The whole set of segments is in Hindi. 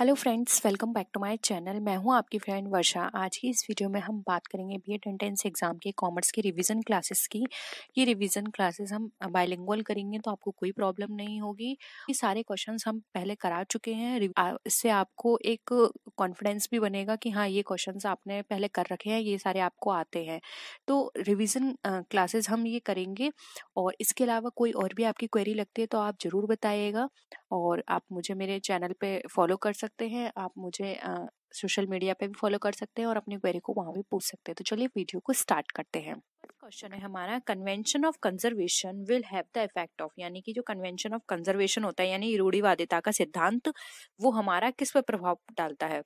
Hello friends, welcome back to my channel. मैं हूं आपकी फ्रेंड वर्षा। आज की इस वीडियो में हम बात करेंगे बीएड एंट्रेंस एग्जाम के कॉमर्स की रिवीजन क्लासेस की। ये रिवीजन क्लासेस हम बाइलिंगुअल करेंगे तो आपको कोई प्रॉब्लम नहीं होगी। ये सारे क्वेश्चंस हम पहले करा चुके हैं। इससे आपको एक कॉन्फिडेंस भी बनेगा कि हाँ, ये क्वेश्चंस आपने पहले कर रखे हैं, ये सारे आपको आते हैं। तो रिविजन क्लासेस हम ये करेंगे। और इसके अलावा कोई और भी आपकी क्वेरी लगती है तो आप ज़रूर बताइएगा। और आप मुझे मेरे चैनल पे फॉलो कर सकते हैं, आप मुझे सोशल मीडिया पे भी फॉलो कर सकते हैं और अपनी क्वेरी को वहाँ भी पूछ सकते हैं। तो चलिए वीडियो को स्टार्ट करते हैं। क्वेश्चन है हमारा, convention of conservation will have the effect of, यानी कि जो कन्वेंशन ऑफ कंजर्वेशन होता है यानी रूढ़िवादिता का सिद्धांत, वो हमारा किस पर प्रभाव डालता है?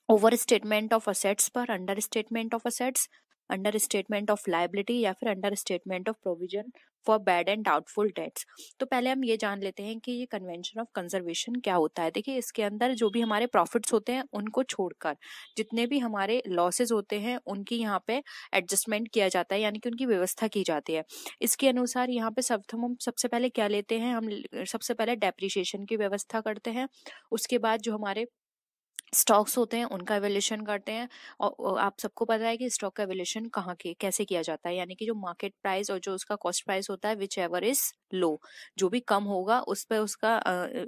ओवर स्टेटमेंट ऑफ असेट्स पर, under statement of assets, under statement of liability या फिर under statement of provision for bad and doubtful debts. तो पहले हम ये जान लेते हैं कि ये कन्वेंशन ऑफ कंजर्वेशन क्या होता है। देखिए, इसके अंदर जो भी हमारे प्रॉफिट्स होते हैं उनको छोड़कर जितने भी हमारे लॉसेज होते हैं उनकी यहाँ पे एडजस्टमेंट किया जाता है, यानी कि उनकी व्यवस्था की जाती है। इसके अनुसार यहाँ पे हम सबसे पहले क्या लेते हैं, हम सबसे पहले डेप्रिसिएशन की व्यवस्था करते हैं। उसके बाद जो हमारे स्टॉक्स होते हैं उनका एवैल्यूएशन करते हैं। और आप सबको पता है कि स्टॉक का एवैल्यूएशन कहाँ के कैसे किया जाता है, यानी कि जो मार्केट प्राइस और जो उसका कॉस्ट प्राइस होता है, विच एवर इज लो, जो भी कम होगा उस पर उसका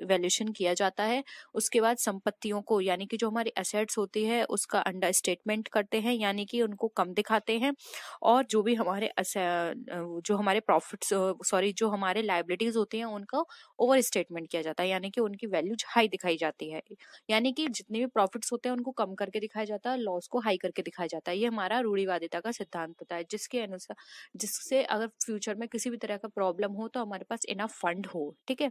वैल्यूएशन किया जाता है। उसके बाद संपत्तियों को, यानी कि जो हमारी एसेट्स होती है उसका अंडर स्टेटमेंट करते हैं, यानी कि उनको कम दिखाते हैं। और जो भी हमारे जो हमारे प्रॉफिट्स सॉरी जो हमारे लायबिलिटीज होती हैं उनको ओवर स्टेटमेंट किया जाता है, यानी कि उनकी वैल्यू हाई दिखाई जाती है। यानी कि जितने भी प्रॉफिट्स होते हैं उनको कम करके दिखाया जाता है, लॉस को हाई करके दिखाया जाता है। ये हमारा रूढ़िवादिता का सिद्धांत होता है, जिसके अनुसार जिससे अगर फ्यूचर में किसी भी तरह का प्रॉब्लम हो तो हमारे पास इनफ फंड हो। ठीक है,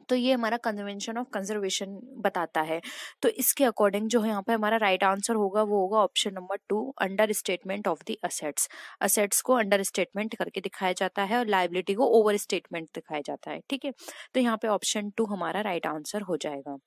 तो ये हमारा कन्वेंशन ऑफ कंजर्वेशन बताता है। तो इसके अकॉर्डिंग जो है यहाँ पे हमारा राइट आंसर होगा वो होगा option number 2, under statement of the assets. Assets को अंडर स्टेटमेंट करके दिखाया जाता है और लायबिलिटी को ओवर स्टेटमेंट दिखाया जाता है। ठीक है, तो यहाँ पे ऑप्शन 2 हमारा राइट आंसर हो जाएगा।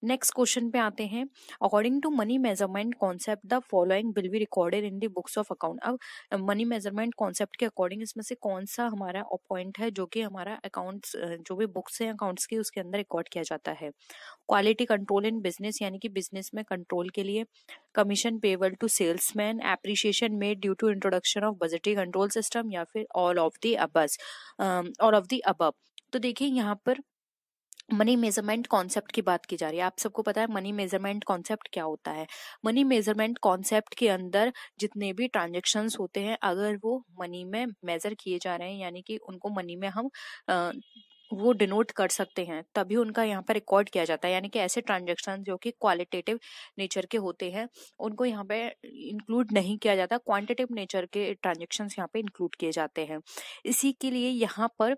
नेक्स्ट क्वेश्चन पे आते हैं। According to money measurement concept the following will be recorded in the books of account. अब मनी मेजरमेंट कॉन्सेप्ट के अकॉर्डिंग इसमें से कौन सा हमारा पॉइंट है जो कि हमारा अकाउंट्स जो भी बुक्स हैं अकाउंट्स की उसके अंदर रिकॉर्ड किया जाता है? क्वालिटी कंट्रोल इन बिजनेस, यानी कि बिजनेस में कंट्रोल के लिए। Commission payable to salesman, appreciation made due to introduction of budgetary control system, या फिर ऑल ऑफ द अबव। तो देखिए, यहाँ पर मनी मेजरमेंट कॉन्सेप्ट की बात की जा रही है। आप सबको पता है मनी मेजरमेंट कॉन्सेप्ट क्या होता है। मनी मेजरमेंट कॉन्सेप्ट के अंदर जितने भी ट्रांजेक्शन्स होते हैं अगर वो मनी में मेजर किए जा रहे हैं, यानी कि उनको मनी में हम वो डिनोट कर सकते हैं, तभी उनका यहाँ पर रिकॉर्ड किया जाता है। यानी कि ऐसे ट्रांजेक्शन जो कि क्वालिटेटिव नेचर के होते हैं उनको यहाँ पे इंक्लूड नहीं किया जाता, क्वांटिटेटिव नेचर के ट्रांजेक्शन्स यहाँ पे इंक्लूड किए जाते हैं। इसी के लिए यहाँ पर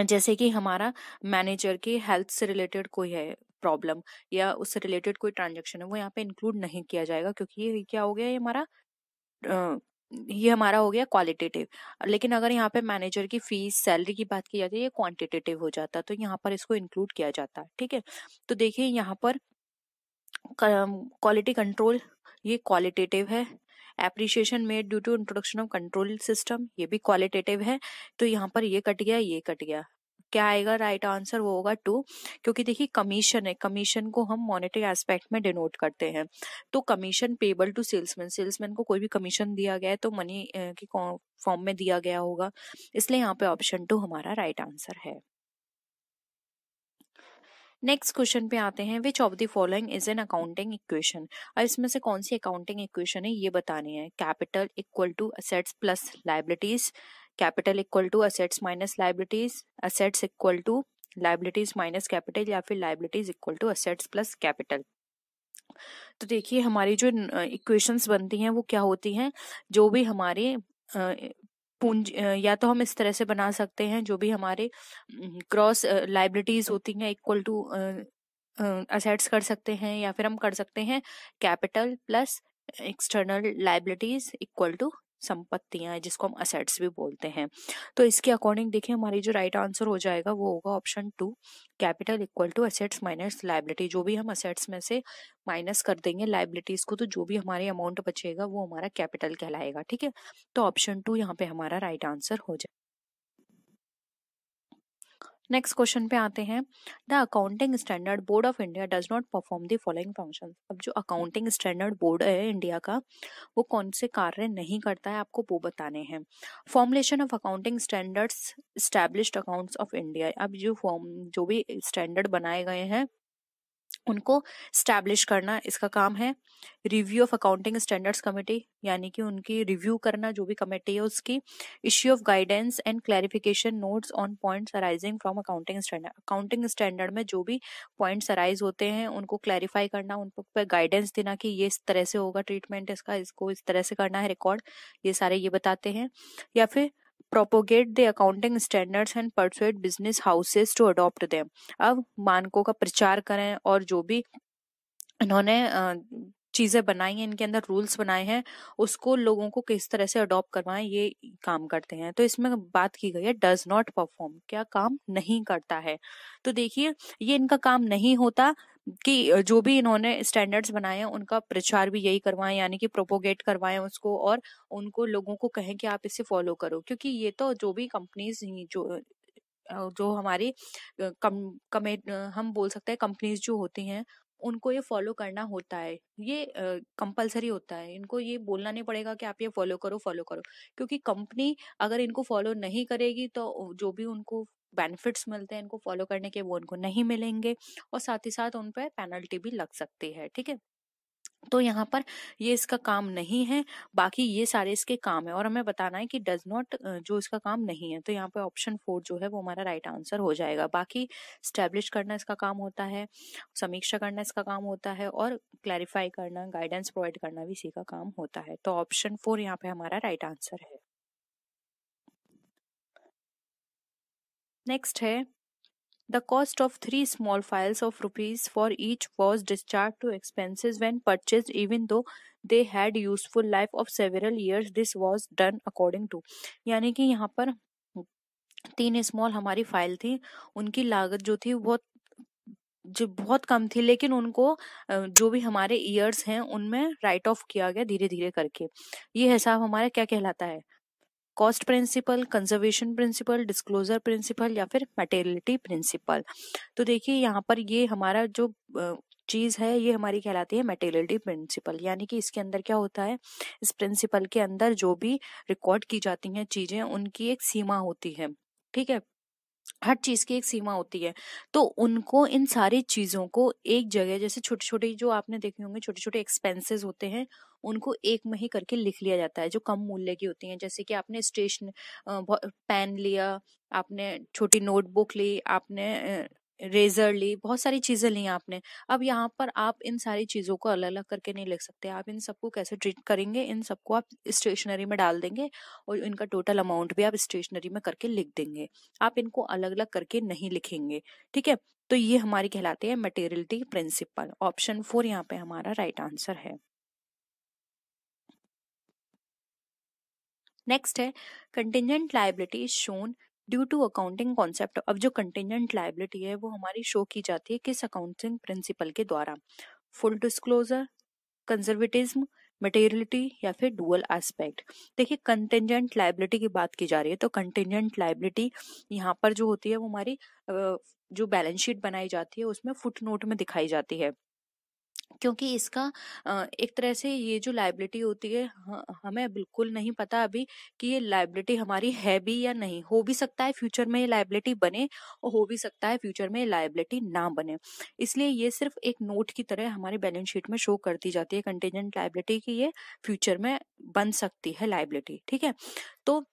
जैसे कि हमारा मैनेजर के हेल्थ से रिलेटेड कोई है प्रॉब्लम या उससे रिलेटेड कोई ट्रांजैक्शन है वो यहाँ पे इंक्लूड नहीं किया जाएगा, क्योंकि ये क्या हो गया, ये हमारा हो गया क्वालिटेटिव। लेकिन अगर यहाँ पे मैनेजर की फीस सैलरी की बात की जाती है ये क्वांटिटेटिव हो जाता है, तो यहाँ पर इसको इंक्लूड किया जाता है। ठीक है, तो देखिए यहाँ पर क्वालिटी कंट्रोल ये क्वालिटेटिव है। Appreciation made due to introduction of control system ये भी क्वालिटेटिव है। तो यहाँ पर ये कट गया, ये कट गया। क्या आएगा राइट आंसर? वो होगा 2, क्योंकि देखिए कमीशन है, कमीशन को हम मॉनेटरी एस्पेक्ट में डिनोट करते हैं। तो commission payable to salesman, salesman को कोई भी कमीशन दिया गया है तो मनी की फॉर्म में दिया गया होगा, इसलिए यहाँ पे ऑप्शन 2 हमारा राइट आंसर है। नेक्स्ट क्वेश्चन पे आते हैं, which of the following is an accounting equation. अब इसमें से कौन सी अकाउंटिंग इक्वेशन है ये बतानी है। Capital equal to assets plus liabilities, capital equal to assets minus liabilities, assets equal to liabilities minus capital, या फिर liabilities equal to assets plus capital. तो देखिए हमारी जो इक्वेशंस बनती हैं वो क्या होती हैं, जो भी हमारे या तो हम इस तरह से बना सकते हैं, जो भी हमारे क्रॉस लायबिलिटीज होती हैं इक्वल टू असेट्स कर सकते हैं, या फिर हम कर सकते हैं capital plus external liabilities equal to संपत्तियां जिसको हम असेट्स भी बोलते हैं। तो इसके अकॉर्डिंग देखिए हमारी जो राइट आंसर हो जाएगा वो होगा option 2, capital equal to assets minus liability. जो भी हम असेट्स में से माइनस कर देंगे लायबिलिटीज को तो जो भी हमारे अमाउंट बचेगा वो हमारा कैपिटल कहलाएगा। ठीक है, तो ऑप्शन 2 यहाँ पे हमारा राइट आंसर हो जाए। नेक्स्ट क्वेश्चन पे आते हैं। The accounting standard board of India does not perform the following function. अब जो अकाउंटिंग स्टैंडर्ड बोर्ड है इंडिया का, वो कौन से कार्य नहीं करता है, आपको वो बताने हैं। Formulation of accounting standards established accounts of India. अब जो भी स्टैंडर्ड बनाए गए हैं उनको स्टैब्लिश करना इसका काम है। Review of accounting standards committee, यानी कि उनकी रिव्यू करना, जो भी कमेटी है उसकी। Issue of guidance and clarification notes on points arising from accounting standard. Accounting standard में जो भी पॉइंट्स अराइज होते हैं उनको क्लैरिफाई करना, उन पर गाइडेंस देना कि ये इस तरह से होगा ट्रीटमेंट इसका, इसको इस तरह से करना है रिकॉर्ड, ये सारे ये बताते हैं। या फिर propagate the accounting standards and persuade business houses to adopt them। अब मानकों का प्रचार करें और जो भी इन्होंने चीजें बनाई हैं, इनके अंदर रूल्स बनाए हैं, उसको लोगों को किस तरह से अडॉप्ट करवाएं, ये काम करते हैं। तो इसमें बात की गई है डज नॉट परफॉर्म, क्या काम नहीं करता है। तो देखिए ये इनका काम नहीं होता कि जो भी इन्होंने स्टैंडर्ड्स बनाए हैं उनका प्रचार भी यही करवाएं, यानी कि प्रोपोगेट करवाएं उसको, और उनको लोगों को कहें कि आप इसे फॉलो करो। क्योंकि ये तो जो भी कंपनीज जो हमारी हम बोल सकते हैं कंपनीज जो होती हैं उनको ये फॉलो करना होता है, ये कंपलसरी होता है। इनको ये बोलना नहीं पड़ेगा कि आप ये फॉलो करो फॉलो करो, क्योंकि कंपनी अगर इनको फॉलो नहीं करेगी तो जो भी उनको बेनिफिट्स मिलते हैं इनको फॉलो करने के वो उनको नहीं मिलेंगे, और साथ ही साथ उन पर पेनल्टी भी लग सकती है। ठीक है, तो यहाँ पर ये इसका काम नहीं है, बाकी ये सारे इसके काम है। और हमें बताना है कि डज नॉट जो इसका काम नहीं है, तो यहाँ पे ऑप्शन 4 जो है वो हमारा राइट आंसर हो जाएगा। बाकी स्टैब्लिश करना इसका काम होता है, समीक्षा करना इसका काम होता है, और क्लैरिफाई करना, गाइडेंस प्रोवाइड करना भी इसी का काम होता है। तो ऑप्शन 4 यहाँ पे हमारा राइट आंसर है। नेक्स्ट है the cost of 3 small files of rupees for each was discharged to expenses when purchased, even though they had useful life of several years. This was done according to। यानी कि यहाँ पर 3 स्मॉल हमारी फाइल थी, उनकी लागत जो थी वो जो बहुत कम थी, लेकिन उनको जो भी हमारे ईयर्स हैं उनमें राइट ऑफ किया गया धीरे धीरे करके। ये हिसाब हमारा क्या कहलाता है? Cost principle, conservation principle, disclosure principle, या फिर मटेरियलिटी प्रिंसिपल। तो देखिए यहाँ पर ये हमारा जो चीज है ये हमारी कहलाती है मटेरियलिटी प्रिंसिपल। यानी कि इसके अंदर क्या होता है, इस प्रिंसिपल के अंदर जो भी रिकॉर्ड की जाती हैं चीजें उनकी एक सीमा होती है। ठीक है, हर चीज की एक सीमा होती है, तो उनको इन सारी चीजों को एक जगह, जैसे छोटे छोटे जो आपने देखे होंगे छोटे छोटे एक्सपेंसेस होते हैं, उनको एक में ही करके लिख लिया जाता है जो कम मूल्य की होती हैं। जैसे कि आपने स्टेशन पेन लिया, आपने छोटी नोटबुक ली, आपने रेजर ली, बहुत सारी चीजें ली आपने। अब यहाँ पर आप इन सारी चीजों को अलग अलग करके नहीं लिख सकते। आप इन सबको कैसे ट्रीट करेंगे, इन सबको आप स्टेशनरी में डाल देंगे और इनका टोटल अमाउंट भी आप स्टेशनरी में करके लिख देंगे, आप इनको अलग अलग करके नहीं लिखेंगे। ठीक है, तो ये हमारी कहलाती है मटेरियलिटी प्रिंसिपल। ऑप्शन 4 यहाँ पे हमारा राइट आंसर है। नेक्स्ट है contingent liability is shown due to accounting concept. अब जो कंटिजेंट लायबिलिटी है वो हमारी शो की जाती है किस अकाउंटिंग प्रिंसिपल के द्वारा? फुल डिस्क्लोजर, कंजर्वेटिज्म, मटेरियलिटी, या फिर डुअल एस्पेक्ट। देखिए कंटिजेंट लायबिलिटी की बात की जा रही है, तो कंटिजेंट लायबिलिटी यहाँ पर जो होती है वो हमारी जो बैलेंस शीट बनाई जाती है उसमें फुट नोट में दिखाई जाती है। क्योंकि इसका एक तरह से ये जो लायबिलिटी होती है हमें बिल्कुल नहीं पता अभी कि ये लायबिलिटी हमारी है भी या नहीं। हो भी सकता है फ्यूचर में ये लायबिलिटी बने, और हो भी सकता है फ्यूचर में ये लायबिलिटी ना बने। इसलिए ये सिर्फ एक नोट की तरह हमारी बैलेंस शीट में शो कर दी जाती है कंटीजेंट लायबिलिटी की ये फ्यूचर में बन सकती है लायबिलिटी। ठीक है, तो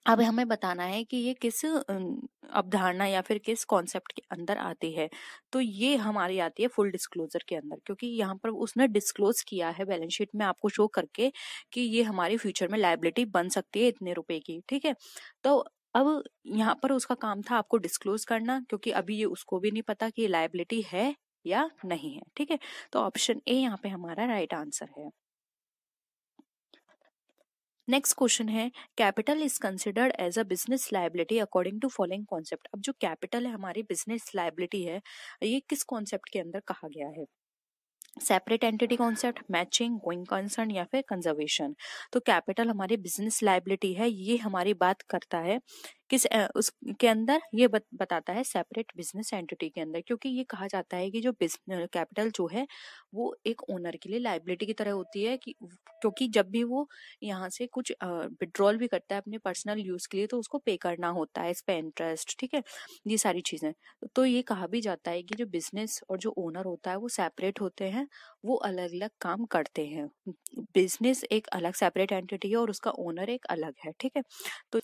अब हमें बताना है कि ये किस अवधारणा या फिर किस कॉन्सेप्ट के अंदर आती है। तो ये हमारी आती है फुल डिस्क्लोजर के अंदर, क्योंकि यहाँ पर उसने डिस्क्लोज किया है बैलेंस शीट में आपको शो करके कि ये हमारी फ्यूचर में लायबिलिटी बन सकती है इतने रुपए की। ठीक है, तो अब यहाँ पर उसका काम था आपको डिस्क्लोज करना, क्योंकि अभी ये उसको भी नहीं पता कि ये लायबिलिटी है या नहीं है। ठीक है, तो ऑप्शन ए यहाँ पे हमारा राइट आंसर है। नेक्स्ट क्वेश्चन है capital is considered as a business liability according to following concept. अब जो कैपिटल है हमारी बिजनेस लायबिलिटी है, ये किस कॉन्सेप्ट के अंदर कहा गया है? Separate entity concept, matching, going concern, या फिर कंजर्वेशन। तो कैपिटल हमारी बिजनेस लायबिलिटी है, ये हमारी बात करता है उसके अंदर ये बताता है सेपरेट बिजनेस एंटिटी के अंदर, क्योंकि ये कहा जाता है कि जो कैपिटल जो है वो एक ओनर के लिए लाइबिलिटी की तरह होती है, कि क्योंकि जब भी वो यहाँ से कुछ विड्रॉल भी करता है अपने पर्सनल यूज के लिए तो उसको पे करना होता है, इस पे इंटरेस्ट, ठीक है, ये सारी चीजें। तो ये कहा भी जाता है कि जो बिजनेस और जो ओनर होता है वो सेपरेट होते हैं, वो अलग अलग काम करते हैं। बिजनेस एक अलग सेपरेट एंटिटी है और उसका ओनर एक अलग है, ठीक है। तो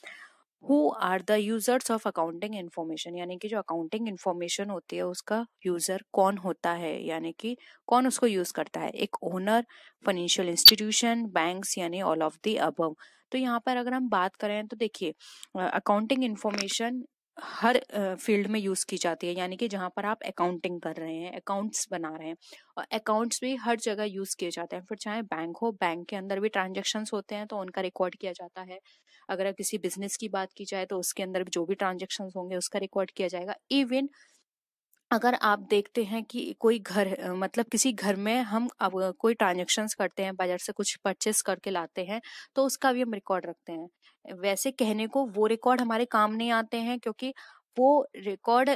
who are the users of accounting information, यानी कि जो अकाउंटिंग इन्फॉर्मेशन होती है उसका यूजर कौन होता है, यानी कि कौन उसको यूज करता है, एक ओनर, फाइनेंशियल इंस्टीट्यूशन, बैंक्स, यानी ऑल ऑफ द अबव। तो यहाँ पर अगर हम बात करें तो देखिए अकाउंटिंग इन्फॉर्मेशन हर फील्ड में यूज की जाती है, यानी कि जहाँ पर आप अकाउंटिंग कर रहे हैं, अकाउंट्स बना रहे हैं, और अकाउंट्स भी हर जगह यूज किए जाते हैं। फिर चाहे बैंक हो, बैंक के अंदर भी ट्रांजेक्शन्स होते हैं तो उनका रिकॉर्ड किया जाता है। अगर किसी बिजनेस की बात की जाए तो उसके अंदर जो भी ट्रांजेक्शन होंगे उसका रिकॉर्ड किया जाएगा। इवन अगर आप देखते हैं कि कोई घर मतलब किसी घर में हम अब कोई ट्रांजेक्शन्स करते हैं, बाजार से कुछ परचेस करके लाते हैं तो उसका भी हम रिकॉर्ड रखते हैं। वैसे कहने को वो रिकॉर्ड हमारे काम नहीं आते हैं, क्योंकि वो रिकॉर्ड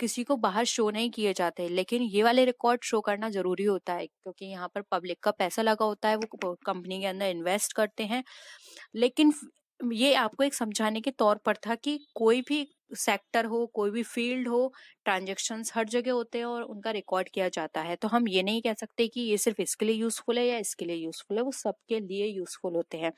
किसी को बाहर शो नहीं किए जाते, लेकिन ये वाले रिकॉर्ड शो करना जरूरी होता है, क्योंकि यहाँ पर पब्लिक का पैसा लगा होता है, वो कंपनी के अंदर इन्वेस्ट करते हैं। लेकिन ये आपको एक समझाने के तौर पर था कि कोई भी सेक्टर हो, कोई भी फील्ड हो, ट्रांजेक्शन्स हर जगह होते हैं और उनका रिकॉर्ड किया जाता है। तो हम ये नहीं कह सकते कि ये सिर्फ इसके लिए यूजफुल है या इसके लिए यूजफुल है, वो सबके लिए यूजफुल होते हैं।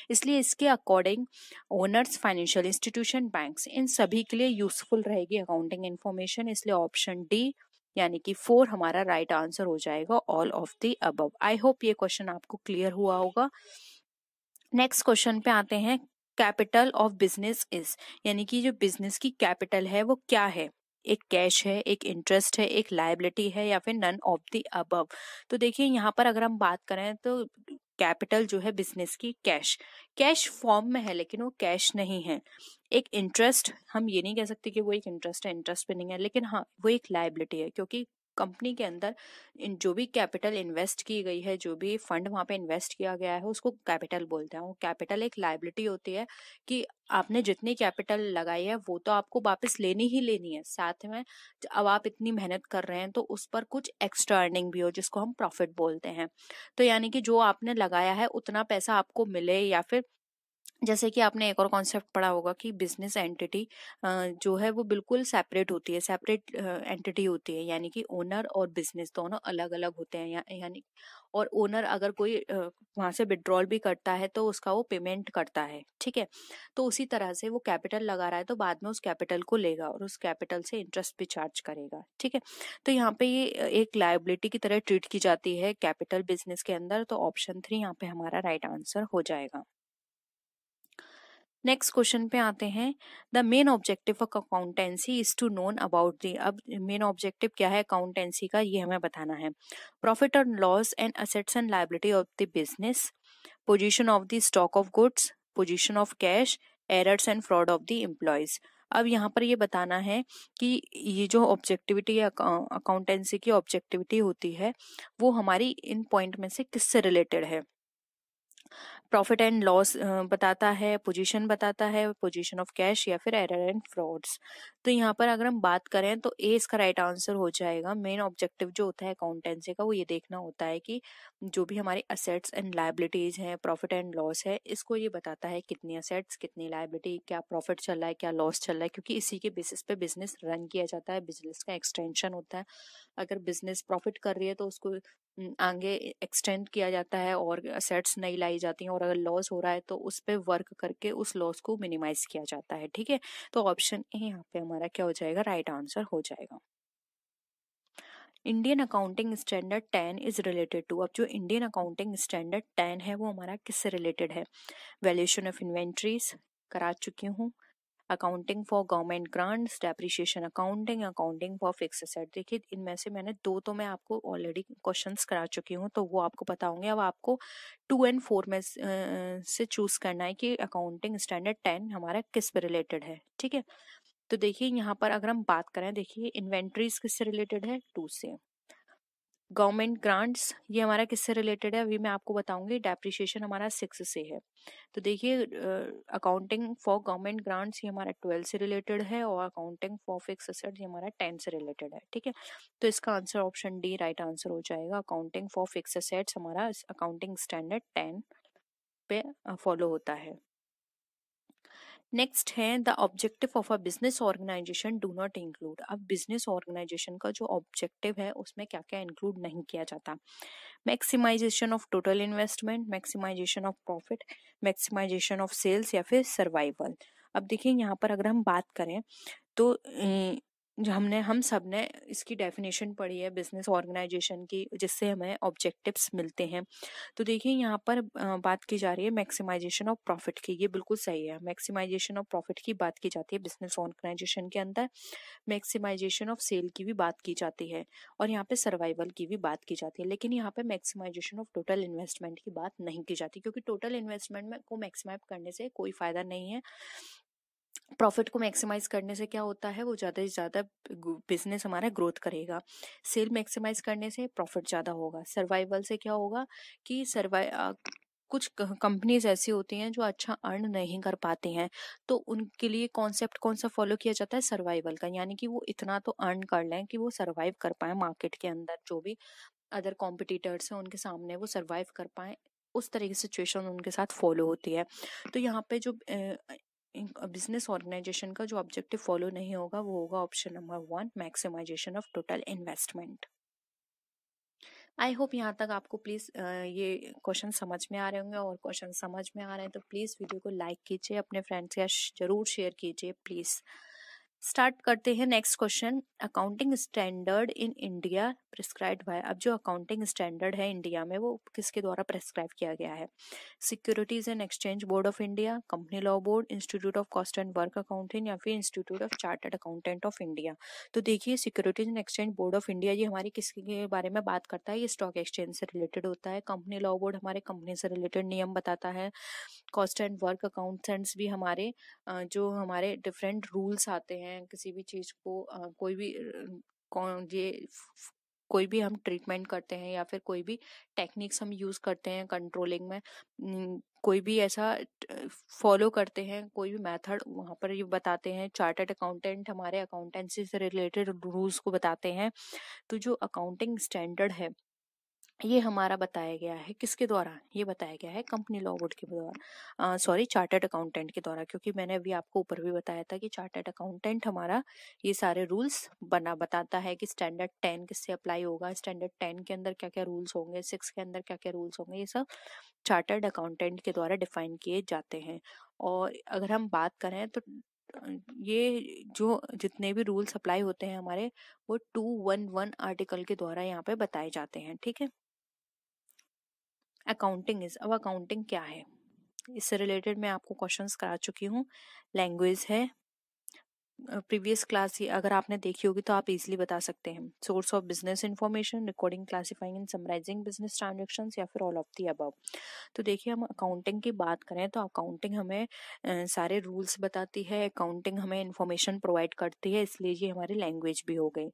इसलिए इसके according owners, financial institution, banks, इन सभी के लिए यूजफुल रहेगी अकाउंटिंग इन्फॉर्मेशन। इसलिए ऑप्शन डी यानी कि 4 हमारा राइट आंसर हो जाएगा, all of the above. I hope ये क्वेश्चन आपको क्लियर हुआ होगा। नेक्स्ट क्वेश्चन पे आते हैं। कैपिटल ऑफ बिजनेस इज, यानी कि जो बिजनेस की कैपिटल है वो क्या है, एक कैश है, एक इंटरेस्ट है, एक लायबिलिटी है, या फिर नन ऑफ द अबव। तो देखिए यहाँ पर अगर हम बात करें तो कैपिटल जो है बिजनेस की कैश, कैश फॉर्म में है लेकिन वो कैश नहीं है। एक इंटरेस्ट, हम ये नहीं कह सकते कि वो एक इंटरेस्ट है, इंटरेस्ट पे नहीं है, लेकिन हाँ वो एक लायबिलिटी है, क्योंकि कंपनी के अंदर जो भी कैपिटल इन्वेस्ट की गई है, जो भी फंड वहां पे इन्वेस्ट किया गया है उसको कैपिटल बोलते हैं। वो कैपिटल एक लायबिलिटी होती है कि आपने जितनी कैपिटल लगाई है वो तो आपको वापस लेनी ही लेनी है, साथ में अब आप इतनी मेहनत कर रहे हैं तो उस पर कुछ एक्स्ट्रा अर्निंग भी हो, जिसको हम प्रॉफिट बोलते हैं। तो यानी कि जो आपने लगाया है उतना पैसा आपको मिले, या फिर जैसे कि आपने एक और कॉन्सेप्ट पढ़ा होगा कि बिजनेस एंटिटी जो है वो बिल्कुल सेपरेट होती है, सेपरेट एंटिटी होती है, यानी कि ओनर और बिजनेस दोनों अलग अलग होते हैं। यानी और ओनर अगर कोई वहां से विड्रॉल भी करता है तो उसका वो पेमेंट करता है, ठीक है। तो उसी तरह से वो कैपिटल लगा रहा है तो बाद में उस कैपिटल को लेगा और उस कैपिटल से इंटरेस्ट भी चार्ज करेगा, ठीक है। तो यहाँ पे ये एक लायबिलिटी की तरह ट्रीट की जाती है कैपिटल बिजनेस के अंदर। तो ऑप्शन 3 यहाँ पे हमारा राइट आंसर हो जाएगा। नेक्स्ट क्वेश्चन पे आते हैं। The main objective of accountancy is to known about the, अब मेन ऑब्जेक्टिव क्या है अकाउंटेंसी का ये हमें बताना है। Profit and loss and assets and liability of the business, position of the stock of goods, position of cash, errors and fraud of the employees. अब यहाँ पर ये बताना है कि ये जो ऑब्जेक्टिविटी है अकाउंटेंसी की ऑब्जेक्टिविटी होती है वो हमारी इन पॉइंट में से किससे रिलेटेड है। प्रॉफिट एंड लॉस बताता है, पोजीशन बताता है, पोजीशन ऑफ कैश, या फिर एरर एंड फ्रॉड्स। तो यहाँ पर अगर हम बात करें तो ए इसका राइट आंसर हो जाएगा। मेन ऑब्जेक्टिव जो होता है अकाउंटेंसी का वो ये देखना होता है कि जो भी हमारी असेट्स एंड लायबिलिटीज हैं, प्रॉफिट एंड लॉस है, इसको ये बताता है कितनी असेट्स, कितनी लायबिलिटी, क्या प्रॉफिट चल रहा है, क्या लॉस चल रहा है, क्योंकि इसी के बेसिस पे बिजनेस रन किया जाता है, बिजनेस का एक्सटेंशन होता है। अगर बिजनेस प्रॉफिट कर रही है तो उसको आगे एक्सटेंड किया जाता है और असेट्स नहीं लाई जाती हैं, और अगर लॉस हो रहा है तो उस पर वर्क करके उस लॉस को मिनिमाइज किया जाता है, ठीक है। तो ऑप्शन ए यहाँ पे हमारा क्या हो जाएगा, राइट आंसर हो जाएगा। Indian accounting standard 10 is related to, अब जो इंडियन अकाउंटिंग स्टैंडर्ड 10 है वो हमारा किससे रिलेटेड है। वैल्यूएशन ऑफ इन्वेंट्रीज करा चुकी हूँ, accounting for government grants, depreciation accounting, accounting for fix asset. देखिए इनमें से मैंने दो तो मैं आपको ऑलरेडी क्वेश्चंस करा चुकी हूँ तो वो आपको पता होंगे। अब आपको 2 एंड 4 में से चूज करना है कि अकाउंटिंग स्टैंडर्ड 10 हमारा किस पे रिलेटेड है, ठीक है। तो देखिए यहाँ पर अगर हम बात करें, देखिए इन्वेंट्रीज किससे रिलेटेड है, 2 से। गवर्नमेंट ग्रांट्स, ये हमारा किससे रिलेटेड है अभी मैं आपको बताऊंगी। डेप्रिसिएशन हमारा 6 से है। तो देखिए अकाउंटिंग फॉर गवर्नमेंट ग्रांट्स ये हमारा 12 से रिलेटेड है, और अकाउंटिंग फॉर फिक्स एसेट्स ये हमारा 10 से रिलेटेड है। ठीक है, तो इसका answer option D right answer हो जाएगा। अकाउंटिंग फॉर फिक्स एसेट्स हमारा अकाउंटिंग स्टैंडर्ड 10 पे फॉलो होता है। नेक्स्ट है the objective of a business organization do not include. अब बिजनेस ऑर्गेनाइजेशन का जो ऑब्जेक्टिव है उसमें क्या क्या इंक्लूड नहीं किया जाता। Maximization of total investment, maximization of profit, maximization of sales, या फिर सर्वाइवल। अब देखिए यहाँ पर अगर हम बात करें तो जो हम सब ने इसकी डेफिनेशन पढ़ी है बिजनेस ऑर्गेनाइजेशन की, जिससे हमें ऑब्जेक्टिव्स मिलते हैं। तो देखिए यहाँ पर बात की जा रही है मैक्सिमाइजेशन ऑफ प्रॉफिट की, ये बिल्कुल सही है। मैक्सिमाइजेशन ऑफ प्रॉफिट की बात की जाती है बिजनेस ऑर्गेनाइजेशन के अंदर। मैक्सिमाइजेशन ऑफ सेल की भी बात की जाती है, और यहाँ पे सर्वाइवल की भी बात की जाती है। लेकिन यहाँ पे मैक्सिमाइजेशन ऑफ टोटल इन्वेस्टमेंट की बात नहीं की जाती, क्योंकि टोटल इन्वेस्टमेंट में को मैक्सिमाइज करने से कोई फायदा नहीं है। प्रॉफिट को मैक्सिमाइज करने से क्या होता है, वो ज़्यादा से ज़्यादा बिजनेस हमारा ग्रोथ करेगा। सेल मैक्सिमाइज करने से प्रॉफिट ज़्यादा होगा। सर्वाइवल से क्या होगा कि कुछ कंपनीज ऐसी होती हैं जो अच्छा अर्न नहीं कर पाती हैं, तो उनके लिए कॉन्सेप्ट कौन सा फॉलो किया जाता है, सर्वाइवल का। यानी कि वो इतना तो अर्न कर लें कि वो सर्वाइव कर पाए मार्केट के अंदर, जो भी अदर कॉम्पिटिटर्स हैं उनके सामने वो सर्वाइव कर पाए, उस तरह की सिचुएशन उनके साथ फॉलो होती है। तो यहाँ पे जो बिजनेस ऑर्गेनाइजेशन का जो ऑब्जेक्टिव फॉलो नहीं होगा वो होगा option number 1, maximization of total investment. I hope यहाँ तक आपको प्लीज़ ये क्वेश्चन समझ में आ रहे होंगे, और क्वेश्चन समझ में आ रहे हैं तो प्लीज़ वीडियो को लाइक कीजिए, अपने फ्रेंड्स के साथ जरूर शेयर कीजिए प्लीज़। स्टार्ट करते हैं next question. Accounting standard in India prescribed bye. अब जो अकाउंटिंग स्टैंडर्ड है इंडिया में वो किसके द्वारा प्रिस्क्राइब किया गया है। Securities and exchange board of India, company law board, institute of cost and work accounting, या फिर institute of chartered accountant of India. तो देखिए securities and exchange board of India ये हमारी किसके बारे में बात करता है, ये स्टॉक एक्सचेंज से रिलेटेड होता है। कंपनी लॉ बोर्ड हमारे कंपनी से रिलेटेड नियम बताता है। कॉस्ट एंड वर्क अकाउंटेंट्स भी हमारे जो हमारे डिफरेंट रूल्स आते हैं किसी भी चीज को कोई भी कौन ये कोई भी हम ट्रीटमेंट करते हैं या फिर कोई भी टेक्निक्स हम यूज करते हैं कंट्रोलिंग में, कोई भी ऐसा फॉलो करते हैं कोई भी मेथड, वहां पर ये बताते हैं। चार्टर्ड अकाउंटेंट हमारे अकाउंटेंसी से रिलेटेड रूल्स को बताते हैं। तो जो अकाउंटिंग स्टैंडर्ड है ये हमारा बताया गया है किसके द्वारा, ये बताया गया है कंपनी लॉ बोर्ड के द्वारा, सॉरी चार्टर्ड अकाउंटेंट के द्वारा। क्योंकि मैंने अभी आपको ऊपर भी बताया था कि चार्टर्ड अकाउंटेंट हमारा ये सारे रूल्स बताता है कि स्टैंडर्ड 10 किससे अप्लाई होगा, स्टैंडर्ड 10 के अंदर क्या क्या रूल्स होंगे, 6 के अंदर क्या क्या रूल्स होंगे, ये सब चार्टर्ड अकाउंटेंट के द्वारा डिफाइन किए जाते हैं। और अगर हम बात करें तो ये जो जितने भी रूल्स अप्लाई होते हैं हमारे, वो 211 आर्टिकल के द्वारा यहाँ पे बताए जाते हैं। ठीक है, अकाउंटिंग इज, अब अकाउंटिंग क्या है इससे रिलेटेड मैं आपको क्वेश्चंस करा चुकी हूँ। लैंग्वेज है, प्रीवियस क्लास ही अगर आपने देखी होगी तो आप इजीली बता सकते हैं। Source of business information, recording, classifying and summarizing business transactions, या फिर ऑल ऑफ द अबव। तो देखिए हम अकाउंटिंग की बात करें तो अकाउंटिंग हमें सारे रूल्स बताती है, अकाउंटिंग हमें इंफॉर्मेशन प्रोवाइड करती है, इसलिए ये हमारी लैंग्वेज भी हो गई।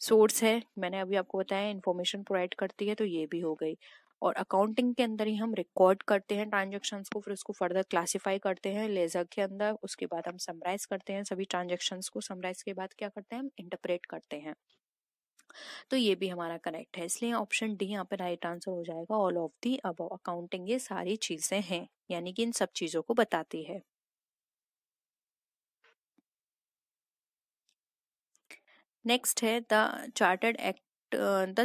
सोर्स है, मैंने अभी आपको बताया इन्फॉर्मेशन प्रोवाइड करती है, तो ये भी हो गई। और अकाउंटिंग के अंदर ही हम रिकॉर्ड करते हैं ट्रांजैक्शंस को, फिर उसको फर्दर क्लासिफाई करते हैं लेजर के अंदर, उसके बाद हम समराइज करते हैं सभी ट्रांजैक्शंस को, समराइज के बाद क्या करते हैं हम इंटरप्रेट करते हैं। तो ये भी हमारा करेक्ट है, इसलिए ऑप्शन डी यहाँ पे राइट आंसर हो जाएगा, all of the above. Accounting ये सारी चीजें हैं, यानी कि इन सब चीजों को बताती है। नेक्स्ट है the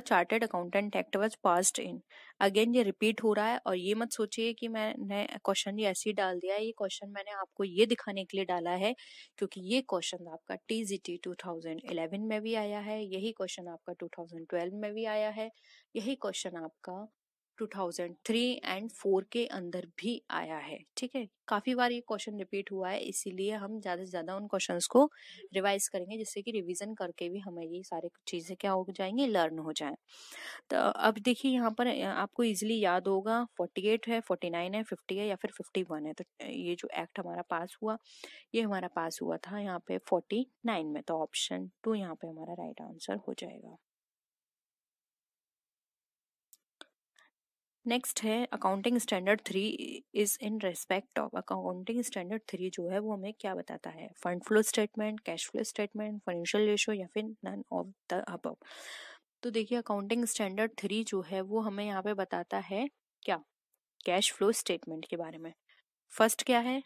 chartered accountant act was passed in. Again ये रिपीट हो रहा है, और ये मत सोचिए कि मैंने क्वेश्चन ये ऐसे ही डाल दिया है। ये क्वेश्चन मैंने आपको ये दिखाने के लिए डाला है क्योंकि ये क्वेश्चन आपका टीजीटी 2011 में भी आया है, यही क्वेश्चन आपका 2012 में भी आया है, यही क्वेश्चन आपका 2003 एंड 4 के अंदर भी आया है। ठीक है, काफी बार ये क्वेश्चन रिपीट हुआ है, इसीलिए हम ज्यादा से ज्यादा उन क्वेश्चंस को रिवाइज करेंगे, जिससे कि रिवीजन करके भी हमें ये सारे चीजें क्या हो जाएंगे, लर्न हो जाए। तो अब देखिए यहाँ पर आपको इजीली याद होगा 48 है, 49 है, 50 है, या फिर 51 है। तो ये जो एक्ट हमारा पास हुआ, ये हमारा पास हुआ था यहाँ पे 49 में, तो ऑप्शन 2 यहाँ पे हमारा राइट आंसर हो जाएगा। नेक्स्ट है accounting standard 3 is in respect of. Accounting standard 3 जो है वो हमें क्या बताता है? Fund flow statement, cash flow statement, financial ratio या फिर नन ऑफ द अबव। तो देखिए अकाउंटिंग स्टैंडर्ड 3 जो है वो हमें यहाँ पे बताता है क्या? कैश फ्लो स्टेटमेंट के बारे में। फर्स्ट क्या है?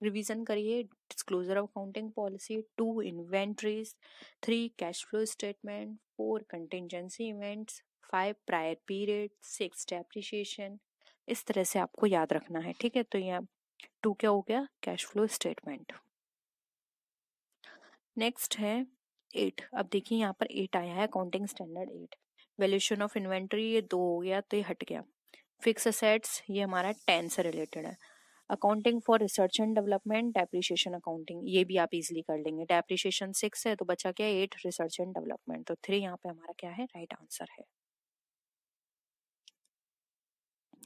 रिवीजन करिए। Disclosure of accounting policy, 2 inventories, 3 cash flow statement, 4 contingency events, 5 prior period, 6 depreciation. इस तरह से आपको याद रखना है, ठीक है। तो यहाँ 2 क्या हो गया? Cash flow statement. नेक्स्ट है 8। अब देखिए यहाँ पर 8 आया है, accounting standard 8। Valuation of inventory, ये 2 हो गया तो ये हट गया। फिक्स असेट्स, ये हमारा 10 से रिलेटेड है। Accounting for research and development, depreciation accounting, ये भी आप इजीली कर लेंगे। डेप्रिसिएशन 6 है तो बचा क्या? 8 रिसर्च एंड डेवलपमेंट। तो 3 यहाँ पे हमारा क्या है? राइट आंसर है।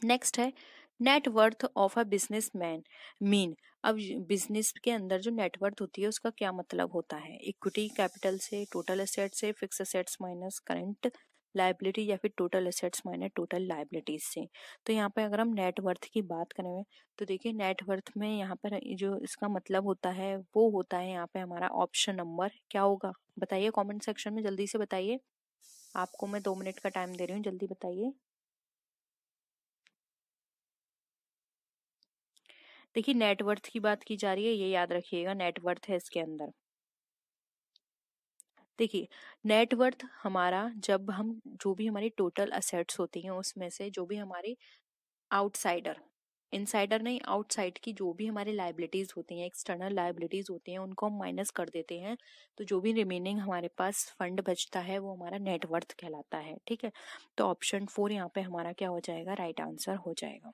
नेक्स्ट है net worth of a business man mean. अब बिजनेस के अंदर जो नेटवर्थ होती है उसका क्या मतलब होता है? इक्विटी कैपिटल से, टोटल एसेट्स से, fix assets minus current liability, या फिर total assets minus total liabilities से। तो यहाँ पे अगर हम नेटवर्थ की बात करें तो देखिए नेटवर्थ में यहाँ पर जो इसका मतलब होता है वो होता है यहाँ पे हमारा ऑप्शन नंबर क्या होगा? बताइए कमेंट सेक्शन में, जल्दी से बताइए। आपको मैं 2 मिनट का टाइम दे रही हूँ, जल्दी बताइए। देखिए नेटवर्थ की बात की जा रही है, ये याद रखिएगा, नेटवर्थ है इसके अंदर। देखिए नेटवर्थ हमारा, जब हम जो भी हमारी टोटल असेट्स होती हैं उसमें से जो भी हमारी आउटसाइडर, इनसाइडर नहीं, आउटसाइड की जो भी हमारी लाइबिलिटीज होती हैं, एक्सटर्नल लाइबिलिटीज होती हैं, उनको हम माइनस कर देते हैं। तो जो भी रिमेनिंग हमारे पास फंड बचता है वो हमारा नेटवर्थ कहलाता है, ठीक है। तो ऑप्शन 4 यहाँ पे हमारा क्या हो जाएगा? राइट आंसर हो जाएगा।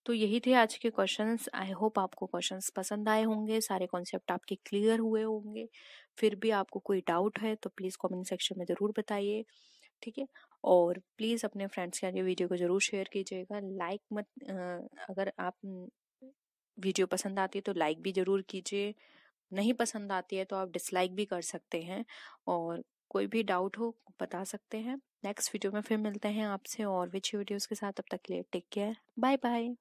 तो यही थे आज के क्वेश्चंस। आई होप आपको क्वेश्चंस पसंद आए होंगे, सारे कॉन्सेप्ट आपके क्लियर हुए होंगे। फिर भी आपको कोई डाउट है तो प्लीज़ कमेंट सेक्शन में ज़रूर बताइए, ठीक है। और प्लीज़ अपने फ्रेंड्स के आगे वीडियो को ज़रूर शेयर कीजिएगा। लाइक मत अगर आप वीडियो पसंद आती है तो लाइक भी ज़रूर कीजिए, नहीं पसंद आती है तो आप डिसलाइक भी कर सकते हैं। और कोई भी डाउट हो बता सकते हैं। नेक्स्ट वीडियो में फिर मिलते हैं आपसे और भी अच्छी वीडियोस के साथ। तब तक के लिए टेक केयर, बाय बाय।